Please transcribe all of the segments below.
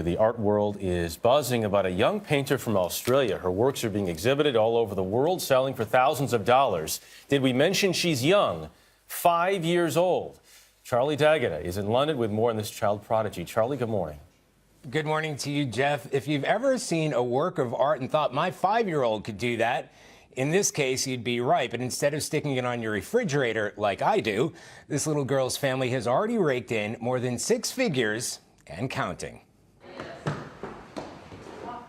The art world is buzzing about a young painter from Australia. Her works are being exhibited all over the world, selling for thousands of dollars. Did we mention she's young? 5 years old. Charlie D'Agata is in London with more on this child prodigy. Charlie, good morning. Good morning to you, Jeff. If you've ever seen a work of art and thought, my 5-year-old could do that, in this case, you'd be right. But instead of sticking it on your refrigerator like I do, this little girl's family has already raked in more than 6 figures and counting.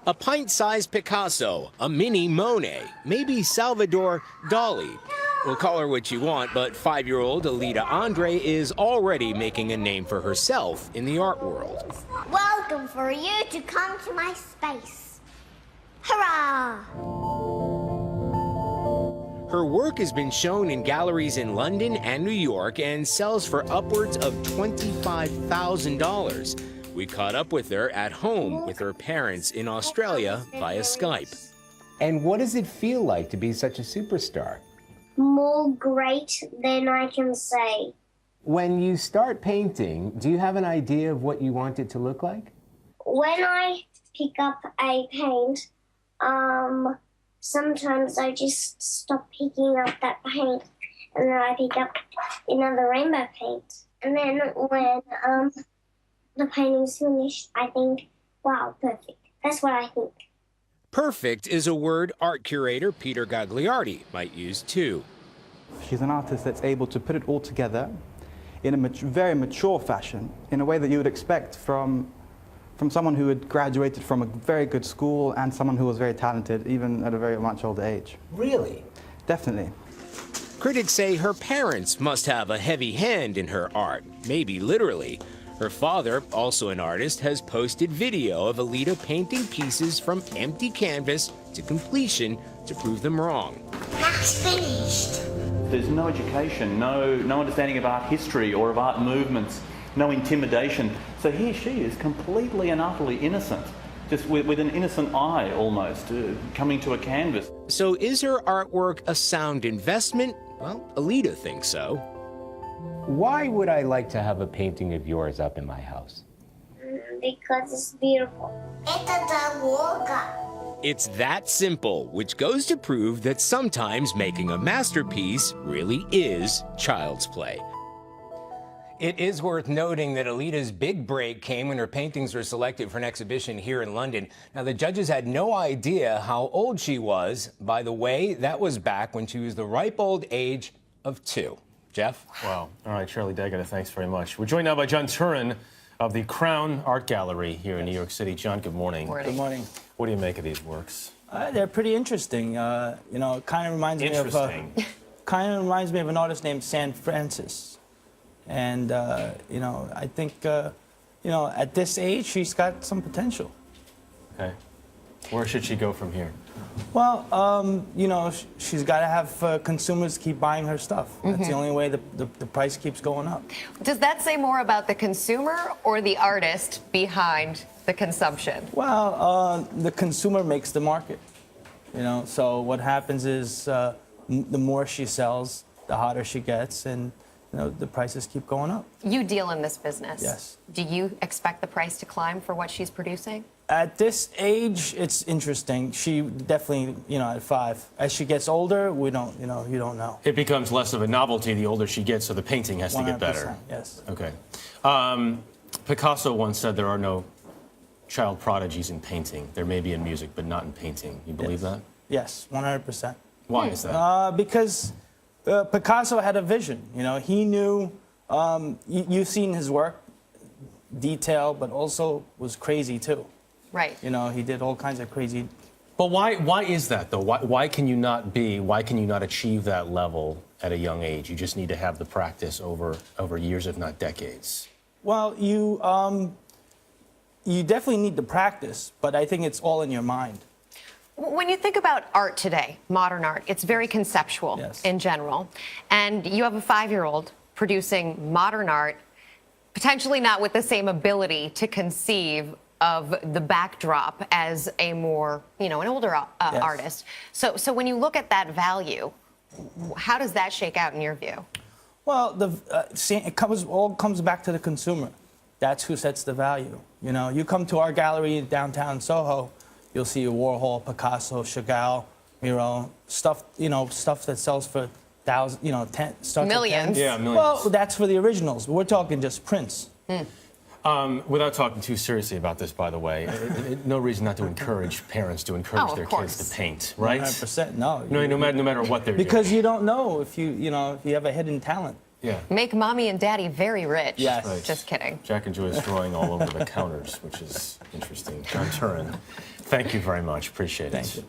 A pint-sized Picasso, a mini Monet, maybe Salvador Dali. Well, call her what you want, but 5-year-old Aelita Andre is already making a name for herself in the art world. Welcome for you to come to my space. Hurrah! Her work has been shown in galleries in London and New York and sells for upwards of $25,000. We caught up with her at home with her parents in Australia via Skype. And what does it feel like to be such a superstar? More great than I can say. When you start painting, do you have an idea of what you want it to look like? When I pick up a paint, sometimes I just stop picking up that paint and then I pick up another rainbow paint. And then when the painting's finished, I think, wow, perfect. That's what I think. Perfect is a word art curator Peter Gagliardi might use too. She's an artist that's able to put it all together in a very mature fashion, in a way that you would expect from someone who had graduated from a very good school and someone who was very talented, even at a very much older age. Really? Definitely. Critics say her parents must have a heavy hand in her art, maybe literally. Her father, also an artist, has posted video of Aelita painting pieces from empty canvas to completion to prove them wrong. That's finished. There's no education, no understanding of art history or of art movements, no intimidation. So here she is, completely and utterly innocent, just with an innocent eye almost, coming to a canvas. So is her artwork a sound investment? Well, Aelita thinks so. Why would I like to have a painting of yours up in my house? Because it's beautiful. It's that simple, which goes to prove that sometimes making a masterpiece really is child's play. It is worth noting that Aelita's big break came when her paintings were selected for an exhibition here in London. Now, the judges had no idea how old she was. By the way, that was back when she was the ripe old age of 2. Jeff? Wow. All right, Charlie D'Agata, thanks very much. We're joined now by John Turan of the Crown Art Gallery here in New York City. John, good morning. Good morning. What do you make of these works? They're pretty interesting. It kind of reminds me of an artist named San Francis. And I think at this age she's got some potential. Okay. Where should she go from here? Well, she's got to have consumers keep buying her stuff. That's the only way the price keeps going up. Does that say more about the consumer or the artist behind the consumption? Well, the consumer makes the market. So what happens is the more she sells, the hotter she gets, and the prices keep going up. You deal in this business. Yes. Do you expect the price to climb for what she's producing? At this age, it's interesting. She definitely, at 5. As she gets older, you don't know. It becomes less of a novelty the older she gets, so the painting has to get better. Yes. Okay. Picasso once said there are no child prodigies in painting. There may be in music, but not in painting. You believe that? Yes, 100%. Why is that? Because Picasso had a vision. He knew. You've seen his work, detail, but also was crazy too. Right. He did all kinds of crazy. But why is that though? Why can you not achieve that level at a young age? You just need to have the practice over years, if not decades. Well, you definitely need the practice, but I think it's all in your mind. When you think about art today, modern art, it's very conceptual in general. And you have a 5-year-old producing modern art, potentially not with the same ability to conceive of the backdrop as a more, an older artist. So when you look at that value, how does that shake out in your view? Well, it all comes back to the consumer. That's who sets the value. You know, you come to our gallery in downtown Soho, you'll see Warhol, Picasso, Chagall, Miro, stuff, you know, stuff that sells for thousands, you know, starts at Millions. 10. Yeah, millions. Well, that's for the originals. We're talking just prints. Without talking too seriously about this, by the way, no reason not to encourage parents to encourage of their course. kids to paint, right? 100%. No. No matter what they're Because doing. you don't know if you know, if you have a hidden talent. Yeah. Make mommy and daddy very rich. Yes. Right. Just kidding. Jack enjoys drawing all over the counters, which is interesting. John Turan, thank you very much. Appreciate it. Thank you.